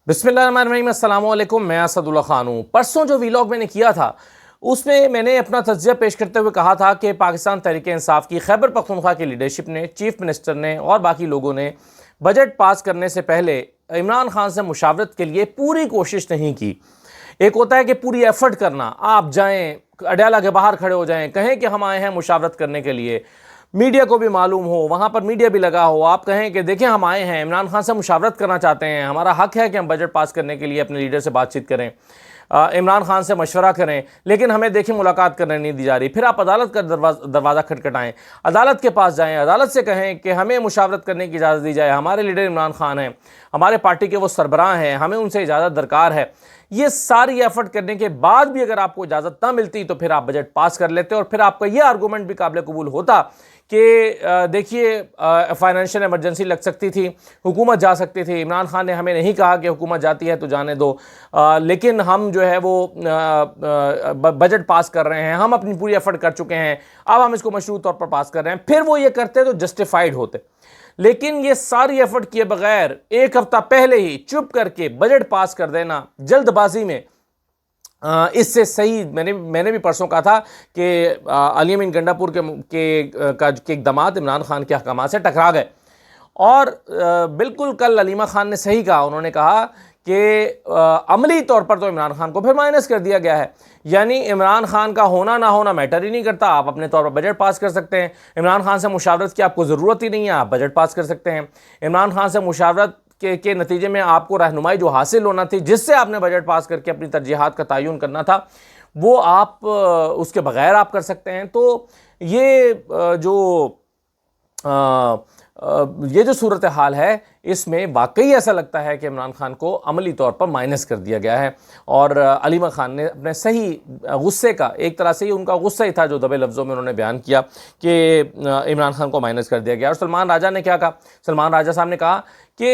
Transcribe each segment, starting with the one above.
बिस्मिल्लाहिर्रहमानिर्रहीम, अस्सलाम वालेकुम। मैं असदुल्ला खान हूँ। परसों जो वीलॉग मैंने किया था उसमें मैंने अपना तज्ज़िया पेश करते हुए कहा था कि पाकिस्तान तहरीक-ए-इंसाफ की खैबर पख्तूनख्वा की लीडरशिप ने, चीफ मिनिस्टर ने और बाकी लोगों ने बजट पास करने से पहले इमरान खान से मुशावरत के लिए पूरी कोशिश नहीं की। एक होता है कि पूरी एफर्ट करना, आप जाएं अडयाला के बाहर खड़े हो जाएं, कहें कि हम आए हैं मुशावरत करने के लिए, मीडिया को भी मालूम हो, वहाँ पर मीडिया भी लगा हो, आप कहें कि देखिए हम आए हैं, इमरान खान से मुशावरत करना चाहते हैं, हमारा हक है कि हम बजट पास करने के लिए अपने लीडर से बातचीत करें, इमरान खान से मशवरा करें, लेकिन हमें देखिए मुलाकात करने नहीं दी जा रही। फिर आप अदालत का दरवाज़ा खटखटाएँ, अदालत के पास जाएँ, अदालत से कहें कि हमें मुशावरत करने की इजाज़त दी जाए, हमारे लीडर इमरान खान हैं, हमारे पार्टी के वो सरबराह हैं, हमें उनसे इजाज़त दरकार है। ये सारी एफर्ट करने के बाद भी अगर आपको इजाज़त ना मिलती तो फिर आप बजट पास कर लेते और फिर आपका ये आर्गूमेंट भी काबिल कबूल होता कि देखिए फाइनेंशियल इमरजेंसी लग सकती थी, हुकूमत जा सकती थी, इमरान खान ने हमें नहीं कहा कि हुकूमत जाती है तो जाने दो, लेकिन हम जो है वो बजट पास कर रहे हैं, हम अपनी पूरी एफर्ट कर चुके हैं, अब हम इसको मशरूत तौर पर पास कर रहे हैं। फिर वो ये करते तो जस्टिफाइड होते, लेकिन ये सारी एफर्ट किए बगैर एक हफ्ता पहले ही चुप करके बजट पास कर देना जल्दबाजी में, इससे सही मैंने भी परसों कहा था कि अली अमीन गंडापुर के इक़दामात इमरान खान के अहकामात से टकरा गए। और बिल्कुल कल अलीमा खान ने सही कहा, उन्होंने कहा कि अमली तौर पर तो इमरान खान को फिर माइनस कर दिया गया है, यानी इमरान खान का होना ना होना मैटर ही नहीं करता, आप अपने तौर पर बजट पास कर सकते हैं। इमरान खान से मुशावरत की आपको ज़रूरत ही नहीं है, आप बजट पास कर सकते हैं। इमरान खान से मुशावरत के नतीजे में आपको रहनुमाई जो हासिल होना थी, जिससे आपने बजट पास करके अपनी तरजीहात का तयन करना था, वो आप उसके बगैर आप कर सकते हैं। तो ये जो सूरत हाल है, इसमें वाकई ऐसा लगता है कि इमरान खान को अमली तौर पर माइनस कर दिया गया है। और अलीमा खान ने अपने सही गुस्से का, एक तरह से ये उनका गुस्सा ही था जो दबे लफ्ज़ों में उन्होंने बयान किया कि इमरान खान को माइनस कर दिया गया। और सलमान राजा ने क्या कहा? सलमान राजा साहब ने कहा कि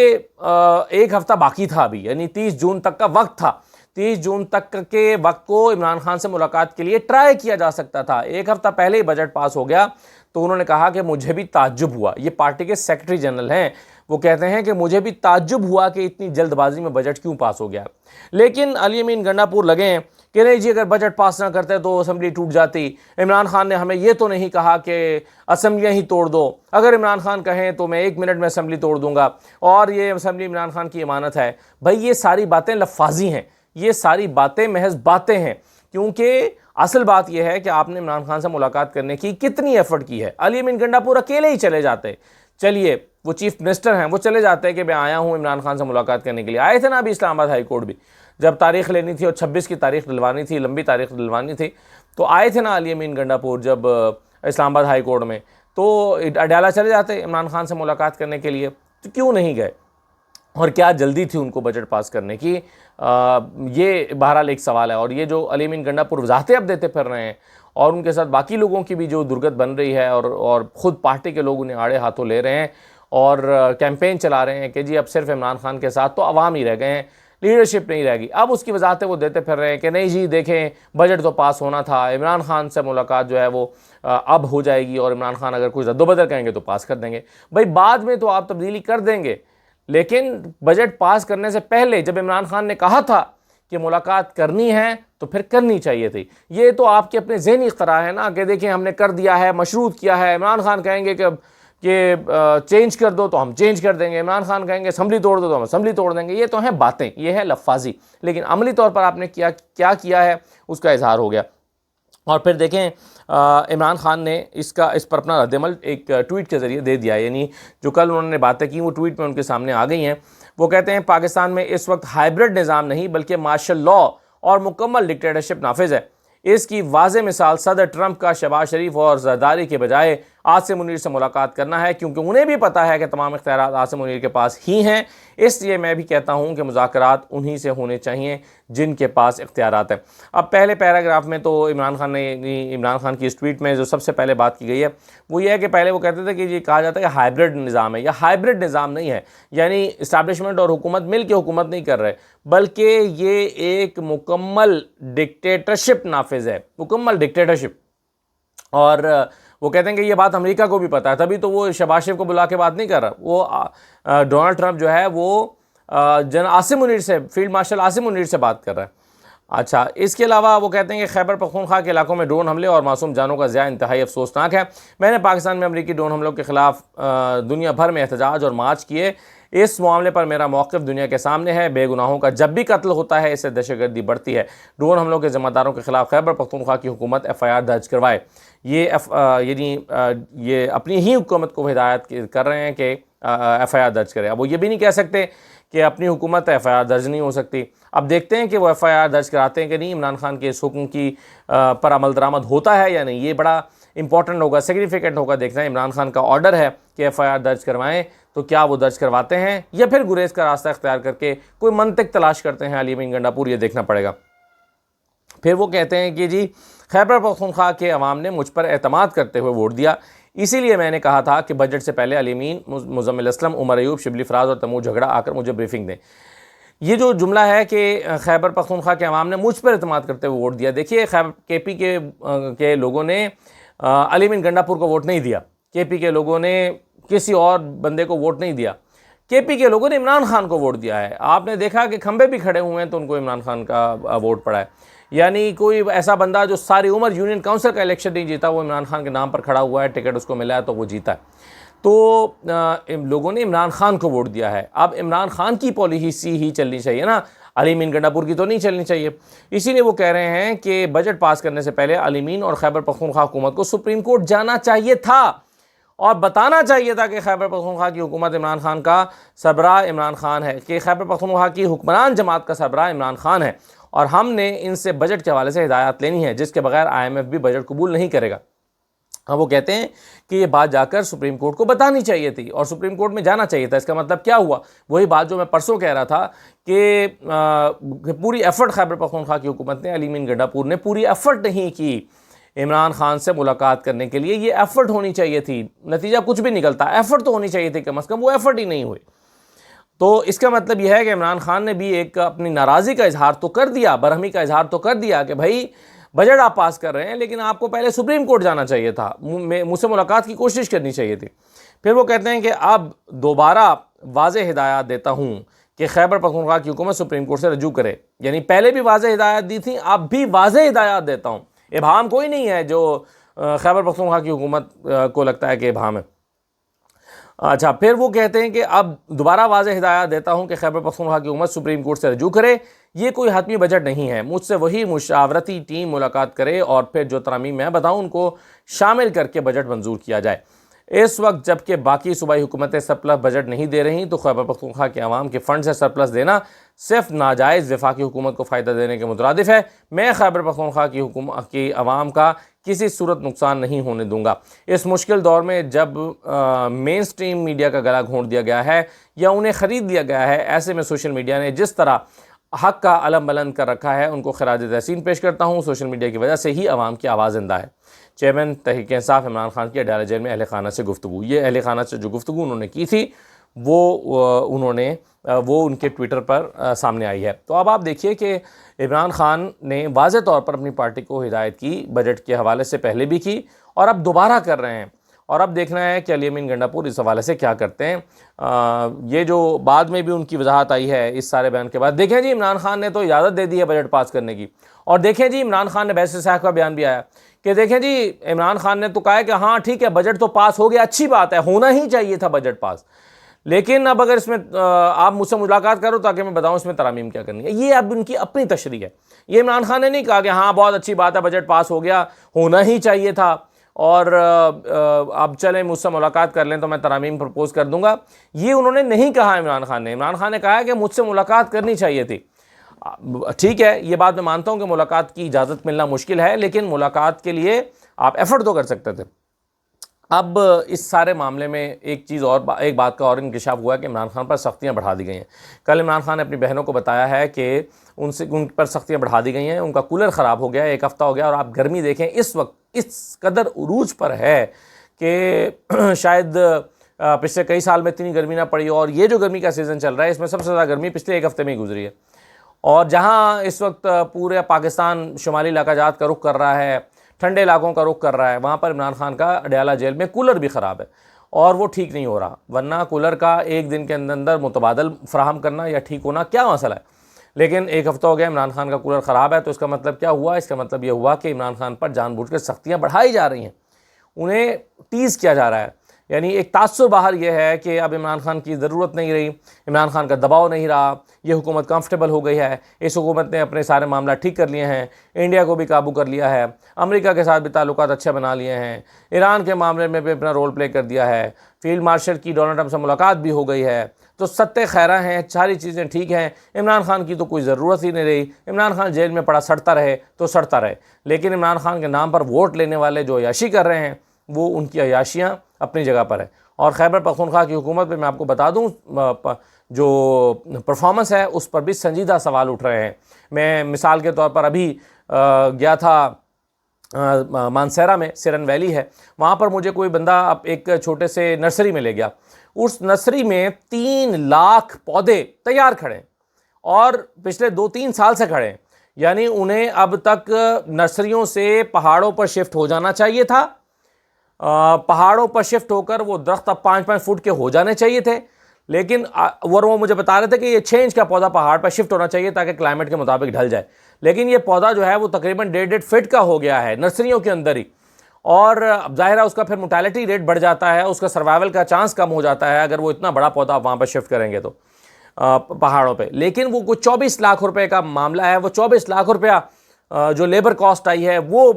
एक हफ़्ता बाकी था अभी, यानी 30 जून तक का वक्त था, 30 जून तक के वक्त को इमरान खान से मुलाकात के लिए ट्राई किया जा सकता था। एक हफ़्ता पहले ही बजट पास हो गया। तो उन्होंने कहा कि मुझे भी ताज्जुब हुआ, ये पार्टी के सेक्रेटरी जनरल हैं, वो कहते हैं कि मुझे भी ताज्जुब हुआ कि इतनी जल्दबाजी में बजट क्यों पास हो गया। लेकिन अली अमीन गंडापुर लगे हैं कि नहीं जी, अगर बजट पास ना करते तो असेंबली टूट जाती, इमरान खान ने हमें ये तो नहीं कहा कि असेंबलियाँ ही तोड़ दो, अगर इमरान खान कहें तो मैं 1 मिनट में असेंबली तोड़ दूंगा और ये असेंबली इमरान खान की अमानत है। भाई ये सारी बातें लफाजी हैं, ये सारी बातें महज बातें हैं, क्योंकि असल बात यह है कि आपने इमरान खान से मुलाकात करने की कितनी एफर्ट की है। अली अमीन गंडापुर अकेले ही चले जाते, चलिए वो चीफ मिनिस्टर हैं, वो चले जाते हैं कि मैं आया हूँ इमरान खान से मुलाकात करने के लिए। आए थे ना अभी इस्लामाबाद हाई कोर्ट भी, जब तारीख लेनी थी और 26 की तारीख डलवानी थी, लंबी तारीख डलवानी थी, तो आए थे ना अली अमीन गंडापुर जब इस्लामाबाद हाई कोर्ट में, तो अडयाला चले जाते इमरान खान से मुलाकात करने के लिए। तो क्यों नहीं गए और क्या जल्दी थी उनको बजट पास करने की? ये बहरहाल एक सवाल है। और ये जो अली अमीन गंडापुर वजाहतें अब देते फिर रहे हैं और उनके साथ बाकी लोगों की भी जो दुर्गत बन रही है और ख़ुद पार्टी के लोग उन्हें आड़े हाथों ले रहे हैं और कैंपेन चला रहे हैं कि जी अब सिर्फ इमरान खान के साथ तो अवाम ही रह गए हैं, लीडरशिप नहीं रहेगी। अब उसकी वजाहतें वो देते फिर रहे हैं कि नहीं जी देखें, बजट तो पास होना था, इमरान खान से मुलाकात जो है वो अब हो जाएगी और इमरान खान अगर कुछ रद्दोबदल करेंगे तो पास कर देंगे। भाई बाद में तो आप तब्दीली कर देंगे, लेकिन बजट पास करने से पहले जब इमरान खान ने कहा था कि मुलाकात करनी है तो फिर करनी चाहिए थी। ये तो आपके अपने ज़हनी इख्तरा है ना कि देखिए हमने कर दिया है, मशरूत किया है, इमरान खान कहेंगे कि चेंज कर दो तो हम चेंज कर देंगे, इमरान खान कहेंगे असम्बली तोड़ दो तो हम असम्बली तोड़ देंगे। ये तो हैं बातें, ये है लफाजी, लेकिन अमली तौर पर आपने क्या किया है उसका इजहार हो गया। और फिर देखें इमरान खान ने इस पर अपना रद्दमल एक ट्वीट के ज़रिए दे दिया, यानी जो कल उन्होंने बातें की वो ट्वीट में उनके सामने आ गई हैं। वो कहते हैं पाकिस्तान में इस वक्त हाइब्रिड निज़ाम नहीं बल्कि मार्शल लॉ और मुकम्मल डिक्टेटरशिप नाफिज है। इसकी वाज़ेह मिसाल सदर ट्रंप का शहबाज शरीफ और जरदारी के बजाय आसिम मुनीर से मुलाकात करना है, क्योंकि उन्हें भी पता है कि तमाम इख्तियारात आसिम मुनीर के पास ही हैं। इसलिए मैं भी कहता हूं कि मुज़ाकरात उन्हीं से होने चाहिए जिनके पास इख्तियारात हैं। अब पहले पैराग्राफ में तो इमरान खान की इस ट्वीट में जो सबसे पहले बात की गई है वो ये है कि पहले वो कहते थे कि ये कहा जाता है कि हाइब्रिड निज़ाम है, या हाइब्रिड निज़ाम नहीं है, यानी इस्टेब्लिशमेंट और हुकूमत मिल के हुकूमत नहीं कर रहे, बल्कि ये एक मुकम्मल डिक्टेटरशिप नाफिज है, मुकम्मल डिक्टेटरशिप। और वो कहते हैं कि ये बात अमेरिका को भी पता है, तभी तो वो शहबाज शरीफ को बुला के बात नहीं कर रहा। वो डोनाल्ड ट्रंप जो है वो जन आसिम मुनीर से, फील्ड मार्शल आसिम मुनीर से बात कर रहा है। अच्छा, इसके अलावा वो कहते हैं कि खैबर पख्तूनख्वा के इलाकों में ड्रोन हमले और मासूम जानों का ज़िया इंतहाई अफसोसनाक है। मैंने पाकिस्तान में अमरीकी ड्रोन हमलों के ख़िलाफ़ दुनिया भर में एहतजाज और मार्च किए। इस मामले पर मेरा मौक़िफ़ दुनिया के सामने है। बेगुनाहों का जब भी कत्ल होता है इससे दहशतगर्दी बढ़ती है। ड्रोन हमलों के ज़िम्मेदारों के ख़िलाफ़ खैबर पख्तूनख्वा की हुकूमत FIR दर्ज करवाए। ये अपनी ही हुकूमत को हिदायत कर रहे हैं कि FIR दर्ज करें। अब वो ये भी नहीं कह सकते कि अपनी हुकूमत FIR दर्ज नहीं हो सकती। अब देखते हैं कि वो FIR दर्ज कराते हैं कि नहीं, इमरान खान के इस हुक्म की पर अमल दरामद होता है या नहीं। ये बड़ा इंपॉर्टेंट होगा, सिग्निफिकेंट होगा देखना। इमरान खान का ऑर्डर है कि FIR दर्ज करवाएं, तो क्या वो दर्ज करवाते हैं या फिर गुरेज का रास्ता इख्तियार करके कोई मंतिक तलाश करते हैं अली अमीन गंडापुर, ये देखना पड़ेगा। फिर वो कहते हैं कि जी खैबर पख्तूनख्वा के अवाम ने मुझ पर एतमाद करते हुए वोट दिया, इसीलिए मैंने कहा था कि बजट से पहले अली अमीन, मुज़म्मिल असलम, उमर अयूब, शिबली फराज और तमूज झगड़ा आकर मुझे ब्रीफिंग दें। ये जो जुमला है कि खैबर पख्तूनख्वा के अवाम ने मुझ पर एतमाद करते हुए वोट दिया, देखिए KP के लोगों ने अली अमीन गंडापुर को वोट नहीं दिया। KP के लोगों ने किसी और बंदे को वोट नहीं दिया। KP के लोगों ने इमरान खान को वोट दिया है। आपने देखा कि खंबे भी खड़े हुए हैं तो उनको इमरान खान का वोट पड़ा है। यानी कोई ऐसा बंदा जो सारी उम्र यूनियन काउंसिल का इलेक्शन नहीं जीता, वो इमरान खान के नाम पर खड़ा हुआ है, टिकट उसको मिला है तो वो जीता है। तो लोगों ने इमरान खान को वोट दिया है। अब इमरान खान की पॉलिसी ही चलनी चाहिए ना, अली अमीन गंडापुर की तो नहीं चलनी चाहिए। इसीलिए वो कह रहे हैं कि बजट पास करने से पहले अली अमीन और खैबर पख्तूनख्वा हुकूमत को सुप्रीम कोर्ट जाना चाहिए था और बताना चाहिए था कि खैबर पख्तूनख्वा की हुकूमत इमरान खान का सरबराह इमरान खान है, कि खैबर पख्तूनख्वा की हुक्मरान जमात का सरबराह इमरान खान है और हमने इनसे बजट के हवाले से हिदायत लेनी है, जिसके बगैर IMF भी बजट कबूल नहीं करेगा। अब वो कहते हैं कि ये बात जाकर सुप्रीम कोर्ट को बतानी चाहिए थी और सुप्रीम कोर्ट में जाना चाहिए था। इसका मतलब क्या हुआ? वही बात जो मैं परसों कह रहा था कि पूरी एफर्ट खैबर पख्तूनख्वा की हुकूमत ने, अली अमीन गंडापुर ने पूरी एफर्ट नहीं की इमरान खान से मुलाकात करने के लिए। ये एफर्ट होनी चाहिए थी, नतीजा कुछ भी निकलता, एफर्ट तो होनी चाहिए थी कम अज़ कम, वो एफर्ट ही नहीं हुई। तो इसका मतलब यह है कि इमरान खान ने भी एक अपनी नाराज़गी का इजहार तो कर दिया, बरहमी का इजहार तो कर दिया कि भाई बजट आप पास कर रहे हैं लेकिन आपको पहले सुप्रीम कोर्ट जाना चाहिए था, मुझसे मुलाकात की कोशिश करनी चाहिए थी। फिर वो कहते हैं कि अब दोबारा वाज़ेह हिदायत देता हूँ कि खैबर पख्तूनख्वा की हुकूमत सुप्रीम कोर्ट से रजू करे। यानी पहले भी वाज़ेह हिदायत दी थी, अब भी वाज़ेह हिदायत देता हूँ। इबाहम कोई नहीं है जो खैबर पख्तूनख्वा की हुकूमत को लगता है कि इबाहम है। अच्छा, फिर वो कहते हैं कि अब दोबारा वाज़ेह हिदायत देता हूँ कि खैबर पख्तूनख्वा की हुकूमत सुप्रीम कोर्ट से रजू करे। ये कोई हतमी बजट नहीं है, मुझसे वही मुशावरती टीम मुलाकात करे और फिर जो तरामीम मैं बताऊँ उनको शामिल करके बजट मंजूर किया जाए। इस वक्त जबकि बाकी सूबाई हुकूमतें सरप्लस बजट नहीं दे रही, तो खैबर पख्तूनख्वा के अवाम के फ़ंड से सरप्लस देना सिर्फ नाजायज़ वफाकी हुकूमत को फ़ायदा देने के मुतरादिफ है। मैं खैबर पख्तूनख्वा की हुकूमत की अवाम का किसी सूरत नुकसान नहीं होने दूंगा। इस मुश्किल दौर में जब मेन स्ट्रीम मीडिया का गला घोंट दिया गया है या उन्हें ख़रीद लिया गया है, ऐसे में सोशल मीडिया ने जिस तरह हक़ का अलम बुलंद कर रखा है, उनको खराज तहसीन पेश करता हूँ। सोशल मीडिया की वजह से ही अवाम की आवाज़ ज़िंदा है। चेयरमैन तहरीक इंसाफ इमरान खान की अडयाला जेल में अहल खाना से गुफ्तगू। ये अहल खाना से जो गुफ्तगू उन्होंने की थी वो उनके ट्विटर पर सामने आई है। तो अब आप देखिए कि इमरान खान ने वाज़े तौर पर अपनी पार्टी को हिदायत की, बजट के हवाले से पहले भी की और अब दोबारा कर रहे हैं। और अब देखना है कि अली अमीन गंडापुर इस हवाले से क्या करते हैं। ये जो बाद में भी उनकी वजाहत आई है इस सारे बयान के बाद, देखें जी इमरान खान ने तो इजाज़त दे दी है बजट पास करने की। और देखें जी इमरान खान ने बैरिस्टर साहब का बयान भी आया कि देखें जी इमरान खान ने तो कहा है कि हाँ ठीक है बजट तो पास हो गया, अच्छी बात है, होना ही चाहिए था बजट पास, लेकिन अब अगर इसमें आप मुझसे मुलाकात करो ताकि मैं बताऊं इसमें तरामीम क्या करनी है। ये अब उनकी अपनी तशरीह है। ये इमरान खान ने नहीं कहा कि हाँ बहुत अच्छी बात है बजट पास हो गया, होना ही चाहिए था और अब चलें मुझसे मुलाकात कर लें तो मैं तरामीम प्रपोज कर दूंगा। ये उन्होंने नहीं कहा इमरान खान ने। इमरान खान ने कहा है कि मुझसे मुलाकात करनी चाहिए थी। ठीक है, ये बात मैं मानता हूँ कि मुलाकात की इजाज़त मिलना मुश्किल है, लेकिन मुलाकात के लिए आप एफ़र्ट तो कर सकते थे। अब इस सारे मामले में एक बात का और इंकशाफ हुआ है कि इमरान खान पर सख्तियाँ बढ़ा दी गई हैं। कल इमरान खान ने अपनी बहनों को बताया है कि उन पर सख्तियाँ बढ़ा दी गई हैं। उनका कूलर ख़राब हो गया है, 1 हफ़्ता हो गया और आप गर्मी देखें इस वक्त इस कदर उरूज पर है कि शायद पिछले कई साल में इतनी गर्मी ना पड़ी। और ये जो गर्मी का सीज़न चल रहा है इसमें सबसे ज़्यादा गर्मी पिछले 1 हफ़्ते में ही गुजरी है। और जहाँ इस वक्त पूरे पाकिस्तान शुमाली इलाका जात का रुख कर रहा है, ठंडे इलाकों का रुख कर रहा है, वहाँ पर इमरान खान का अडयाला जेल में कूलर भी ख़राब है। और वो ठीक नहीं हो रहा। वरना कूलर का एक दिन के अंदर अंदर मुतबादल फ्राहम करना या ठीक होना क्या मसला है। लेकिन एक हफ्ता हो गया इमरान खान का कूलर ख़राब है, तो इसका मतलब क्या हुआ? इसका मतलब ये हुआ कि इमरान खान पर जानबूझ कर सख्तियाँ बढ़ाई जा रही हैं, उन्हें टीज़ किया जा रहा है। यानी एक तासुर बाहर ये है कि अब इमरान खान की ज़रूरत नहीं रही, इमरान खान का दबाव नहीं रहा, ये हुकूमत कंफर्टेबल हो गई है, इस हुकूमत ने अपने सारे मामला ठीक कर लिए हैं, इंडिया को भी काबू कर लिया है, अमेरिका के साथ भी ताल्लुकात अच्छे बना लिए हैं, ईरान के मामले में भी अपना रोल प्ले कर दिया है, फील्ड मार्शल की डोनाल्ड ट्रंप से मुलाकात भी हो गई है, तो सत्ते खैरा हैं, सारी चीज़ें ठीक हैं, इमरान खान की तो कोई ज़रूरत ही नहीं रही। इमरान खान जेल में पड़ा सड़ता रहे तो सड़ता रहे, लेकिन इमरान खान के नाम पर वोट लेने वाले जो अयाशी कर रहे हैं वो उनकी अयाशियाँ अपनी जगह पर है। और खैबर पख्तूनख्वा की हुकूमत पे मैं आपको बता दूं, जो परफॉर्मेंस है उस पर भी संजीदा सवाल उठ रहे हैं। मैं मिसाल के तौर पर अभी गया था मानसेरा में, सिरन वैली है, वहाँ पर मुझे कोई बंदा एक छोटे से नर्सरी में ले गया। उस नर्सरी में 3 लाख पौधे तैयार खड़े और पिछले 2-3 साल से खड़े हैं। यानी उन्हें अब तक नर्सरियों से पहाड़ों पर शिफ्ट हो जाना चाहिए था, पहाड़ों पर शिफ्ट होकर वो दरख्त अब 5-5 फुट के हो जाने चाहिए थे, लेकिन वो मुझे बता रहे थे कि ये 6 इंच का पौधा पहाड़ पर शिफ्ट होना चाहिए ताकि क्लाइमेट के मुताबिक ढल जाए। लेकिन ये पौधा जो है वो तकरीबन 1.5 फीट का हो गया है नर्सरियों के अंदर ही, और जाहिर है उसका फिर मोर्टेलिटी रेट बढ़ जाता है, उसका सर्वाइवल का चांस कम हो जाता है अगर वो इतना बड़ा पौधा वहाँ पर शिफ्ट करेंगे तो पहाड़ों पे। लेकिन वो कुछ 24 लाख रुपए का मामला है। वो 24 लाख रुपया जो लेबर कॉस्ट आई है वो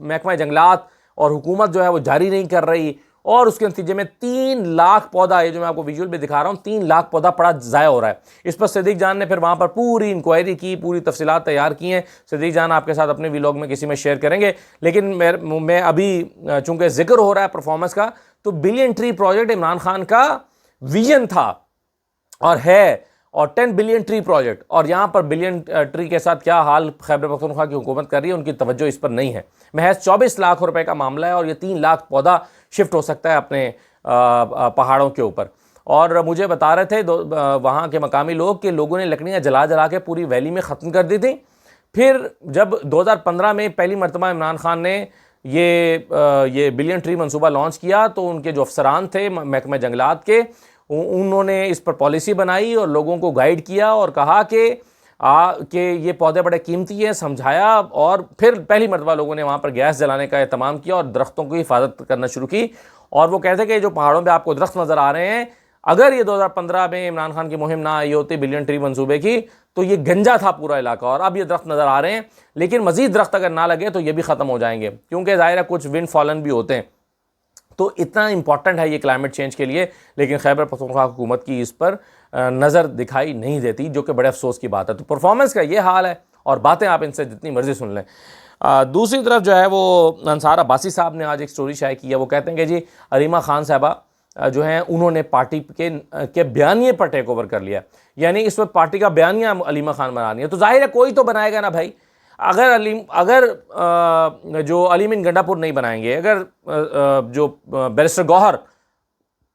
महकमा जंगलात और हुकूमत जो है वो जारी नहीं कर रही, और उसके नतीजे में 3 लाख पौधा, ये जो मैं आपको विजुअल में दिखा रहा हूँ, 3 लाख पौधा पड़ा ज़ाया हो रहा है। इस पर सिद्दीक जान ने फिर वहाँ पर पूरी इंक्वायरी की, पूरी तफसीलात तैयार की हैं। सिद्दीक जान आपके साथ अपने व्लॉग में किसी में शेयर करेंगे। लेकिन मैं अभी चूँकि जिक्र हो रहा है परफॉर्मेंस का, तो billion tree project Imran Khan का विजन था और है, और 10 बिलियन ट्री प्रोजेक्ट, और यहाँ पर बिलियन ट्री के साथ क्या हाल खैबर पख्तूनख्वा की हुकूमत कर रही है, उनकी तवज्जो इस पर नहीं है। महज 24 लाख रुपए का मामला है और ये 3 लाख पौधा शिफ्ट हो सकता है अपने पहाड़ों के ऊपर। और मुझे बता रहे थे वहाँ के मकामी लोग कि लोगों ने लकड़ियाँ जला जला के पूरी वैली में ख़त्म कर दी थी। फिर जब 2015 में पहली मरतबा इमरान खान ने ये बिलियन ट्री मनसूबा लॉन्च किया, तो उनके जो अफसरान थे महकमे जंगलात के, उन्होंने इस पर पॉलिसी बनाई और लोगों को गाइड किया और कहा कि ये पौधे बड़े कीमती हैं, समझाया। और फिर पहली मरतबा लोगों ने वहाँ पर गैस जलाने का एहतमाम किया और दरख्तों की हिफाजत करना शुरू की। और वो कहते कि जो पहाड़ों पे आपको दरख्त नज़र आ रहे हैं, अगर ये 2015 में इमरान खान की मुहिम ना आई होती बिलियन ट्री मनसूबे की, तो ये गंजा था पूरा इलाका, और अब ये दरख्त नज़र आ रहे हैं। लेकिन मज़ीद दरख्त अगर ना लगे तो ये भी ख़त्म हो जाएंगे, क्योंकि ज़ाहिर है कुछ विंड फॉलन भी होते हैं। तो इतना इंपॉर्टेंट है ये क्लाइमेट चेंज के लिए, लेकिन खैबर पख्तूनख्वा हुकूमत की इस पर नज़र दिखाई नहीं देती, जो कि बड़े अफसोस की बात है। तो परफॉर्मेंस का ये हाल है, और बातें आप इनसे जितनी मर्जी सुन लें। दूसरी तरफ जो है वो अंसार अब्बासी साहब ने आज एक स्टोरी शाये की है। वो कहते हैं कि जी अलीमा खान साहबा जो हैं उन्होंने पार्टी के बयानिए पर टेक ओवर कर लिया, यानी इस वक्त पार्टी का बयानिया अलीमा खान बनानी है। तो जाहिर है कोई तो बनाएगा ना भाई। अगर जो अलीमिन गंडापुर नहीं बनाएंगे, अगर जो बैरिस्टर गौहर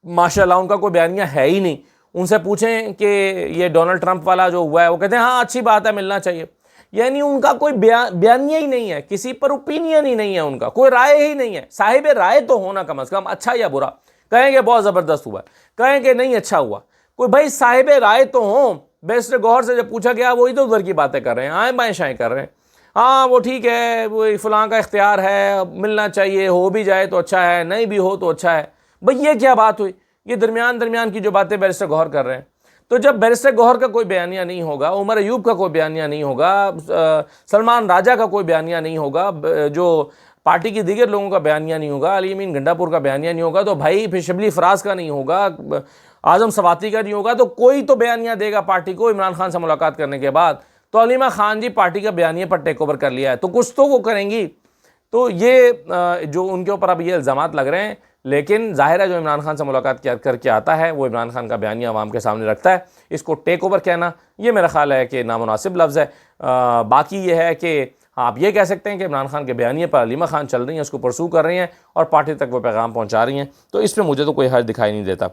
माशाल्लाह उनका कोई बयानिया है ही नहीं, उनसे पूछें कि ये डोनाल्ड ट्रंप वाला जो हुआ है, वो कहते हैं हाँ अच्छी बात है, मिलना चाहिए। यानी उनका कोई बयानिया ही नहीं है, किसी पर ओपिनियन ही नहीं है, उनका कोई राय ही नहीं है। साहिब राय तो होना कम अज़ कम, अच्छा या बुरा, कहेंगे बहुत ज़बरदस्त हुआ, कहेंगे नहीं अच्छा हुआ, कोई भाई साहिब राय तो हो। बैरिस्टर गौहर से जब पूछा गया वो इधर उधर की बातें कर रहे हैं, आए बाएँ शाएँ कर रहे हैं। हाँ वो ठीक है, वो फ़लाँ का इख्तियार है, मिलना चाहिए, हो भी जाए तो अच्छा है, नहीं भी हो तो अच्छा है। भाई ये क्या बात हुई? ये दरमियान की जो बातें बैरिस्टर गौहर कर रहे हैं। तो जब बैरिस्टर गौहर का कोई बयानिया नहीं होगा, उमर अयूब का कोई बयानिया नहीं होगा, सलमान राजा का कोई बयानिया नहीं होगा, जो पार्टी के दीगर लोगों का बयानिया नहीं होगा, अलीमीन गंडापुर का बयानिया नहीं होगा, तो भाई फिर शबली फराज का नहीं होगा, आज़म सवाती का नहीं होगा, तो कोई तो बयानिया देगा पार्टी को। इमरान खान से मुलाकात करने के बाद तो अलीमा खान जी पार्टी का बयानिया पर टेक ओवर कर लिया है, तो कुछ तो वो करेंगी। तो ये जो उनके ऊपर अब ये इल्ज़ामात लग रहे हैं, लेकिन जाहिर है जो इमरान खान से मुलाकात करके आता है वो इमरान खान का बयानिया आवाम के सामने रखता है। इसको टेक ओवर कहना ये मेरा ख्याल है कि नामुनासिब लफ्ज़ है। बाकी ये है कि आप ये कह सकते हैं कि इमरान खान के बयानिए पर अलीमा खान चल रही हैं, उसको परसू कर रही हैं और पार्टी तक वो पैगाम पहुँचा रही हैं, तो इसमें मुझे तो कोई हर्ज दिखाई नहीं देता।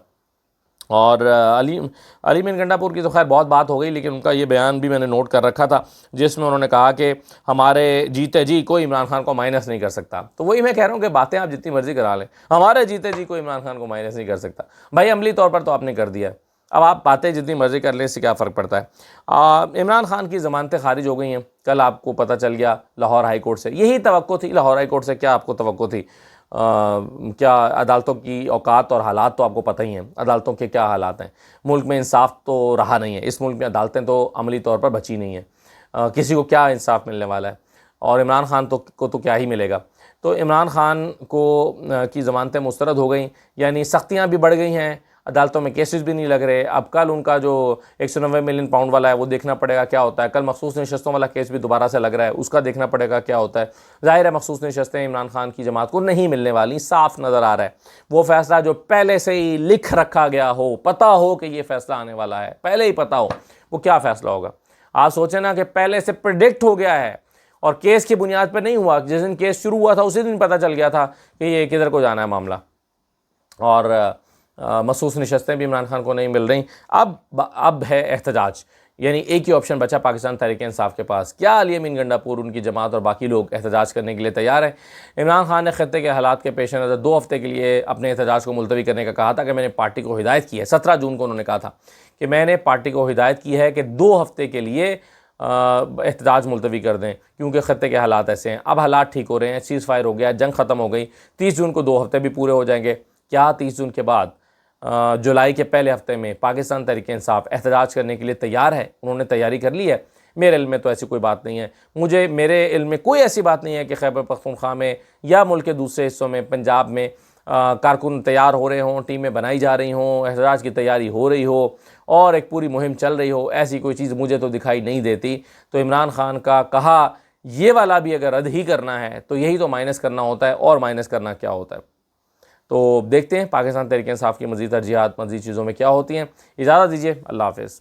और अलीमीन गंडापुर की तो खैर बहुत बात हो गई, लेकिन उनका ये बयान भी मैंने नोट कर रखा था जिसमें उन्होंने कहा कि हमारे जीते जी कोई इमरान खान को माइनस नहीं कर सकता। तो वही मैं कह रहा हूँ कि बातें आप जितनी मर्जी करा लें, हमारे जीते जी कोई इमरान खान को माइनस नहीं कर सकता। भाई अमली तौर पर तो आपने कर दिया है, अब आप बातें जितनी मर्जी कर लें, इससे क्या फ़र्क पड़ता है। इमरान खान की ज़मानतें खारिज हो गई हैं, कल आपको पता चल गया लाहौर हाई कोर्ट से। यही तवक्को थी लाहौर हाई कोर्ट से, क्या आपको तवक्को थी? क्या अदालतों की औकात और हालात तो आपको पता ही हैं, अदालतों के क्या हालात हैं। मुल्क में इंसाफ तो रहा नहीं है, इस मुल्क में अदालतें तो अमली तौर पर बची नहीं हैं। किसी को क्या इंसाफ मिलने वाला है, और इमरान खान को तो क्या ही मिलेगा। तो इमरान खान की ज़मानतें मुस्तरद हो गई, यानी सख्तियाँ भी बढ़ गई हैं, अदालतों में केसेस भी नहीं लग रहे। अब कल उनका जो 190 मिलियन पाउंड वाला है वो देखना पड़ेगा क्या होता है। कल मखसूस नशस्तों वाला केस भी दोबारा से लग रहा है, उसका देखना पड़ेगा क्या होता है। ज़ाहिर है मखसूस नशस्तें इमरान खान की जमात को नहीं मिलने वाली, साफ नज़र आ रहा है। वो फैसला जो पहले से ही लिख रखा गया हो, पता हो कि ये फैसला आने वाला है, पहले ही पता हो, वो क्या फ़ैसला होगा। आप सोचें ना कि पहले से प्रिडिक्ट हो गया है और केस की बुनियाद पर नहीं हुआ। जिस दिन केस शुरू हुआ था उसी दिन पता चल गया था कि ये किधर को जाना है मामला। और मखसूस नशस्तें भी इमरान खान को नहीं मिल रही। अब है एहतजाज, यानी एक ही ऑप्शन बचा पाकिस्तान तहरीक इंसाफ के पास। क्या अलीमीन गंडापुर, उनकी जमात और बाकी लोग एहतजाज करने के लिए तैयार हैं? इमरान खान ने खत्ते के हालात के पेश नज़र 2 हफ्ते के लिए अपने एहतजाज को मुलतवी करने का कहा था कि मैंने पार्टी को हिदायत की है। 17 जून को उन्होंने कहा था कि मैंने पार्टी को हिदायत की है कि 2 हफ्ते के लिए एहतजाज मुलतवी कर दें, क्योंकि खत्ते के हालात ऐसे हैं। अब हालात ठीक हो रहे हैं, सीज़ फायर हो गया, जंग ख़त्म हो गई। 30 जून को 2 हफ्ते भी पूरे हो जाएंगे। क्या 30 जून के बाद जुलाई के पहले हफ्ते में पाकिस्तान तहरीक इंसाफ एहतजाज करने के लिए तैयार है? उन्होंने तैयारी कर ली है? मेरे इल्म में तो ऐसी कोई बात नहीं है। मेरे इल्म में कोई ऐसी बात नहीं है कि खैबर पख्तूनख्वा में या मुल्क के दूसरे हिस्सों में, पंजाब में कारकुन तैयार हो रहे हों, टीमें बनाई जा रही हों, एहतजाज की तैयारी हो रही हो और एक पूरी मुहिम चल रही हो। ऐसी कोई चीज़ मुझे तो दिखाई नहीं देती। तो इमरान खान का कहा ये वाला भी अगर रद्द ही करना है तो यही तो माइनस करना होता है, और माइनस करना क्या होता है। तो देखते हैं पाकिस्तान तहरीक इंसाफ की मज़ीद तरजीहात मज़ीद चीज़ों में क्या होती हैं। इजाज़त दीजिए, अल्लाह हाफ़िज़।